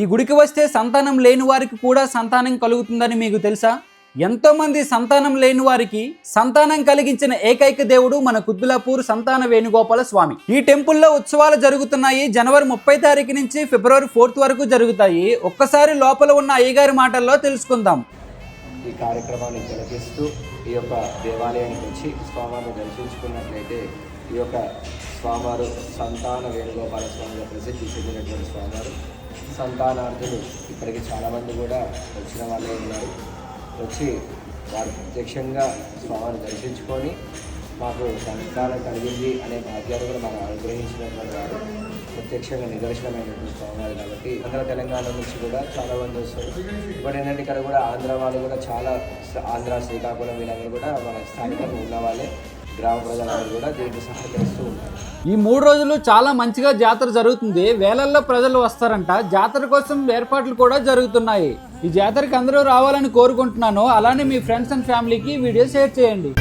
ఈ గుడికి వస్తే సంతానం లేని వారికి కూడా సంతానం కలుగుతుందని మీకు తెలుసా? ఎంతో మంది సంతానం లేని వారికి సంతానం కలిగించిన ఏకైక దేవుడు మన కుద్దులాపూర్ సంతాన వేణుగోపాల స్వామి. ఈ టెంపుల్లో ఉత్సవాలు జరుగుతున్నాయి. జనవరి 30 తారీఖు నుంచి ఫిబ్రవరి 4 వరకు జరుగుతాయి. ఒక్కసారి లోపల ఉన్న అయ్యగారి మాటల్లో తెలుసుకుందాం. ఈ కార్యక్రమాన్ని తిలకిస్తూ ఈ యొక్క దేవాలయానికి వచ్చి స్వామివారిని దర్శించుకున్నట్లయితే ఈ యొక్క స్వామివారు సంతాన వేణుగోపాల స్వామిగా ప్రసిద్ధి చెందినటువంటి స్వామివారు. సంతానార్థులు ఇప్పటికీ చాలామంది కూడా వచ్చిన వాళ్ళే ఉన్నారు. వచ్చి వారు ప్రత్యక్షంగా స్వామిని దర్శించుకొని మాకు సంతానం కలిగింది అనే భాగ్యాన్ని కూడా మనం అనుగ్రహించినటువంటి వారు ప్రత్యక్షంగా నిదర్శనమైనటువంటి స్వామివారు. కాబట్టి ఆంధ్ర తెలంగాణ నుంచి కూడా చాలామంది వస్తారు. ఇప్పుడు ఏంటంటే ఇక్కడ కూడా ఆంధ్ర వాళ్ళు కూడా చాలా ఆంధ్ర శ్రీకాకుళం వీళ్ళందరూ కూడా మన స్థానికంగా ఉన్న వాళ్ళే, గ్రామ ప్రజలందరూ కూడా దీనికి సహకరిస్తూ ఉంటారు. ఈ 3 రోజులు చాలా మంచిగా జాతర జరుగుతుంది. వేలల్లో ప్రజలు వస్తారంట. జాతర కోసం ఏర్పాట్లు కూడా జరుగుతున్నాయి. ఈ జాతరకి అందరూ రావాలని కోరుకుంటున్నాను. అలానే మీ ఫ్రెండ్స్ అండ్ ఫ్యామిలీకి వీడియో షేర్ చేయండి.